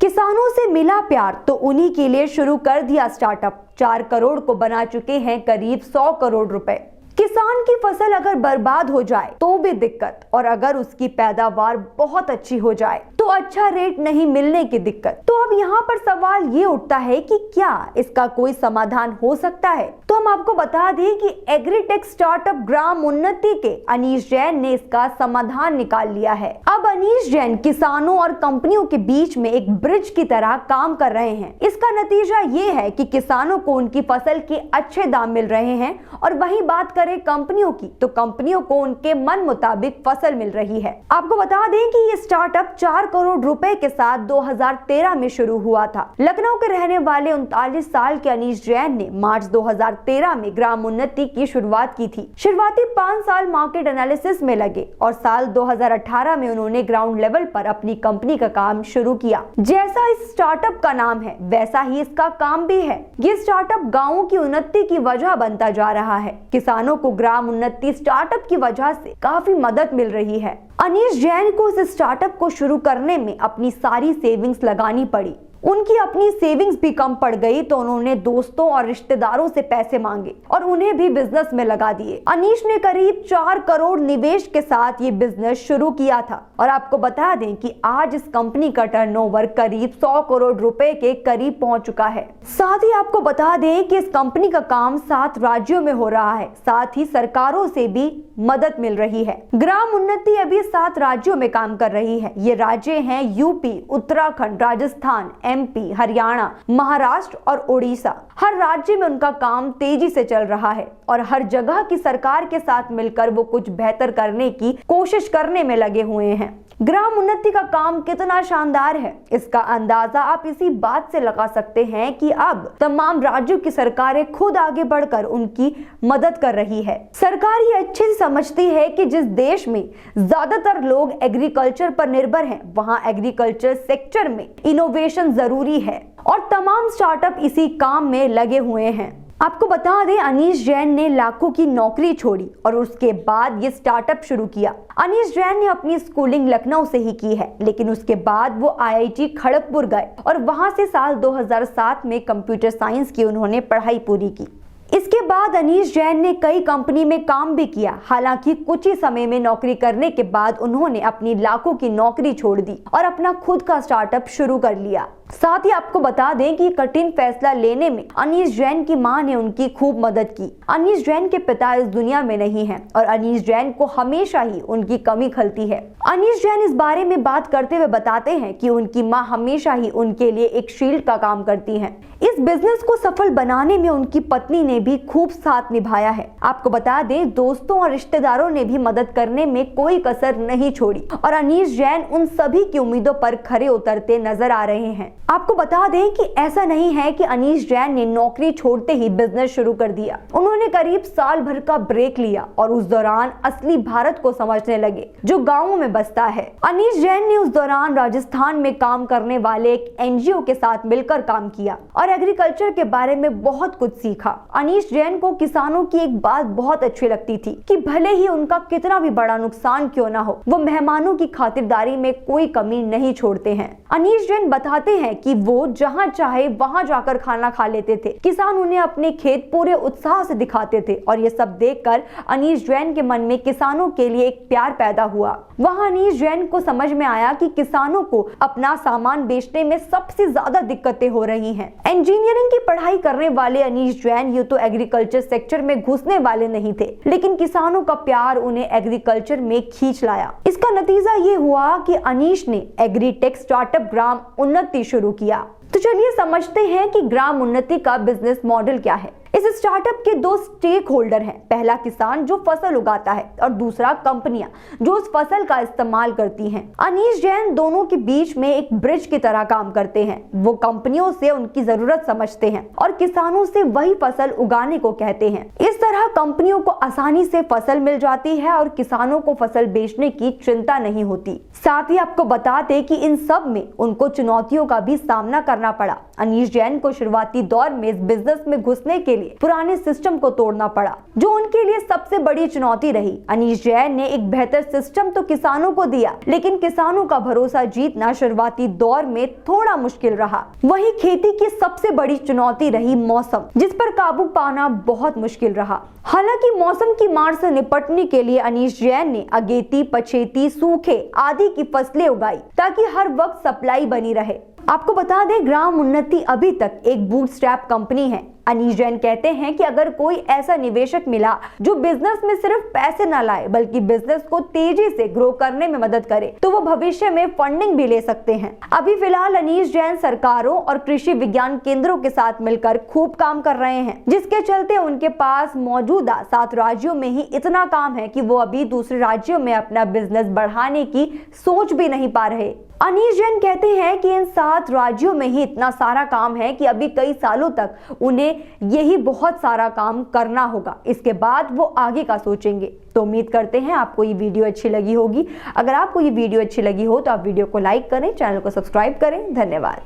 किसानों से मिला प्यार तो उन्हीं के लिए शुरू कर दिया स्टार्टअप। 4 करोड़ को बना चुके हैं करीब 100 करोड़ रुपए। किसान की फसल अगर बर्बाद हो जाए तो भी दिक्कत, और अगर उसकी पैदावार बहुत अच्छी हो जाए तो अच्छा रेट नहीं मिलने की दिक्कत। तो अब यहाँ पर सवाल ये उठता है कि क्या इसका कोई समाधान हो सकता है? तो हम आपको बता दें कि एग्रीटेक स्टार्टअप ग्राम उन्नति के अनीश जैन ने इसका समाधान निकाल लिया है। अब अनीश जैन किसानों और कंपनियों के बीच में एक ब्रिज की तरह काम कर रहे हैं। इसका नतीजा ये है कि किसानों को उनकी फसल के अच्छे दाम मिल रहे हैं, और वहीं बात करें कंपनियों की तो कंपनियों को उनके मन मुताबिक फसल मिल रही है। आपको बता दें कि ये स्टार्टअप 4 करोड़ रुपए के साथ 2013 में शुरू हुआ था। लखनऊ के रहने वाले 39 साल के अनीश जैन ने मार्च 2013 में ग्राम उन्नति की शुरुआत की थी। शुरुआती 5 साल मार्केट एनालिसिस में लगे और साल 2018 में उन्होंने ग्राउंड लेवल पर अपनी कंपनी का काम शुरू किया। जैसा इस स्टार्टअप का नाम है वैसा ही इसका काम भी है। ये स्टार्टअप गाँवों की उन्नति की वजह बनता जा रहा है। किसानों को ग्राम उन्नति स्टार्टअप की वजह से काफी मदद मिल रही है। अनीश जैन को इस स्टार्टअप को शुरू करने में अपनी सारी सेविंग्स लगानी पड़ी। उनकी अपनी सेविंग्स भी कम पड़ गई तो उन्होंने दोस्तों और रिश्तेदारों से पैसे मांगे और उन्हें भी बिजनेस में लगा दिए। अनीश ने करीब 4 करोड़ निवेश के साथ ये बिजनेस शुरू किया था, और आपको बता दें कि आज इस कंपनी का टर्नओवर करीब 100 करोड़ रुपए के करीब पहुंच चुका है। साथ ही आपको बता दें कि इस कंपनी का काम 7 राज्यों में हो रहा है। साथ ही सरकारों से भी मदद मिल रही है। ग्राम उन्नति अभी 7 राज्यों में काम कर रही है। ये राज्य हैं यूपी, उत्तराखंड, राजस्थान, एमपी, हरियाणा, महाराष्ट्र और उड़ीसा। हर राज्य में उनका काम तेजी से चल रहा है और हर जगह की सरकार के साथ मिलकर वो कुछ बेहतर करने की कोशिश करने में लगे हुए हैं। ग्राम उन्नति का काम कितना शानदार है, इसका अंदाजा आप इसी बात से लगा सकते हैं कि अब तमाम राज्यों की सरकारें खुद आगे बढ़कर उनकी मदद कर रही है। सरकार ये अच्छे से समझती है कि जिस देश में ज्यादातर लोग एग्रीकल्चर पर निर्भर हैं, वहां एग्रीकल्चर सेक्टर में इनोवेशन जरूरी है, और तमाम स्टार्टअप इसी काम में लगे हुए हैं। आपको बता दें, अनीश जैन ने लाखों की नौकरी छोड़ी और उसके बाद ये स्टार्टअप शुरू किया। अनीश जैन ने अपनी स्कूलिंग लखनऊ से ही की है, लेकिन उसके बाद वो IIT खड़गपुर गए और वहां से साल 2007 में कंप्यूटर साइंस की उन्होंने पढ़ाई पूरी की। इसके बाद अनीश जैन ने कई कंपनी में काम भी किया। हालांकि कुछ ही समय में नौकरी करने के बाद उन्होंने अपनी लाखों की नौकरी छोड़ दी और अपना खुद का स्टार्टअप शुरू कर लिया। साथ ही आपको बता दें कि कठिन फैसला लेने में अनीश जैन की मां ने उनकी खूब मदद की। अनीश जैन के पिता इस दुनिया में नहीं हैं और अनीश जैन को हमेशा ही उनकी कमी खलती है। अनीश जैन इस बारे में बात करते हुए बताते हैं कि उनकी मां हमेशा ही उनके लिए एक शील्ड का काम करती हैं। इस बिजनेस को सफल बनाने में उनकी पत्नी ने भी खूब साथ निभाया है। आपको बता दें, दोस्तों और रिश्तेदारों ने भी मदद करने में कोई कसर नहीं छोड़ी और अनीश जैन उन सभी की उम्मीदों पर खरे उतरते नजर आ रहे हैं। आपको बता दें कि ऐसा नहीं है कि अनीश जैन ने नौकरी छोड़ते ही बिजनेस शुरू कर दिया। उन्होंने करीब साल भर का ब्रेक लिया और उस दौरान असली भारत को समझने लगे जो गाँवों में बसता है। अनीश जैन ने उस दौरान राजस्थान में काम करने वाले एक NGO के साथ मिलकर काम किया और एग्रीकल्चर के बारे में बहुत कुछ सीखा। अनीश जैन को किसानों की एक बात बहुत अच्छी लगती थी कि भले ही उनका कितना भी बड़ा नुकसान क्यों ना हो, वो मेहमानों की खातिरदारी में कोई कमी नहीं छोड़ते हैं। अनीश जैन बताते हैं कि वो जहां चाहे वहां जाकर खाना खा लेते थे। किसान उन्हें अपने खेत पूरे उत्साह से दिखाते थे और ये सब देखकर अनीश जैन के मन में किसानों के लिए एक प्यार पैदा हुआ। वहां अनीश जैन को समझ में आया कि किसानों को अपना सामान बेचने में सबसे ज्यादा दिक्कतें हो रही हैं। इंजीनियरिंग की पढ़ाई करने वाले अनीश जैन ये तो एग्रीकल्चर सेक्टर में घुसने वाले नहीं थे, लेकिन किसानों का प्यार उन्हें एग्रीकल्चर में खींच लाया। इसका नतीजा ये हुआ कि अनीश ने एग्रीटेक स्टार्टअप ग्राम उन्नति शुरू किया। तो चलिए समझते हैं कि ग्राम उन्नति का बिजनेस मॉडल क्या है। इस स्टार्टअप के 2 स्टेक होल्डर हैं। पहला किसान जो फसल उगाता है और दूसरा कंपनियां जो उस फसल का इस्तेमाल करती हैं। अनीश जैन दोनों के बीच में एक ब्रिज की तरह काम करते हैं। वो कंपनियों से उनकी जरूरत समझते हैं और किसानों से वही फसल उगाने को कहते हैं। इस तरह कंपनियों को आसानी से फसल मिल जाती है और किसानों को फसल बेचने की चिंता नहीं होती। साथ ही आपको बता दें कि इन सब में उनको चुनौतियों का भी सामना करना पड़ा। अनीश जैन को शुरुआती दौर में इस बिजनेस में घुसने के लिए पुराने सिस्टम को तोड़ना पड़ा, जो उनके लिए सबसे बड़ी चुनौती रही। अनीश जैन ने एक बेहतर सिस्टम तो किसानों को दिया, लेकिन किसानों का भरोसा जीतना शुरुआती दौर में थोड़ा मुश्किल रहा। वहीं खेती की सबसे बड़ी चुनौती रही मौसम, जिस पर काबू पाना बहुत मुश्किल रहा। हालांकि मौसम की मार से निपटने के लिए अनीश जैन ने अगेती, पछेती, सूखे आदि की फसलें उगाई ताकि हर वक्त सप्लाई बनी रहे। आपको बता दें, ग्राम उन्नति अभी तक एक बूटस्ट्रैप कंपनी है। अनीश जैन कहते हैं कि अगर कोई ऐसा निवेशक मिला जो बिजनेस में सिर्फ पैसे न लाए बल्कि बिजनेस को तेजी से ग्रो करने में मदद करे, तो वो भविष्य में फंडिंग भी ले सकते हैं। अभी फिलहाल अनीश जैन सरकारों और कृषि विज्ञान केंद्रों के साथ मिलकर खूब काम कर रहे हैं, जिसके चलते उनके पास मौजूदा 7 राज्यों में ही इतना काम है कि वो अभी दूसरे राज्यों में अपना बिजनेस बढ़ाने की सोच भी नहीं पा रहे। अनीश जैन कहते हैं कि इन 7 राज्यों में ही इतना सारा काम है कि अभी कई सालों तक उन्हें यही बहुत सारा काम करना होगा। इसके बाद वो आगे का सोचेंगे। तो उम्मीद करते हैं आपको ये वीडियो अच्छी लगी होगी। अगर आपको ये वीडियो अच्छी लगी हो तो आप वीडियो को लाइक करें, चैनल को सब्सक्राइब करें। धन्यवाद।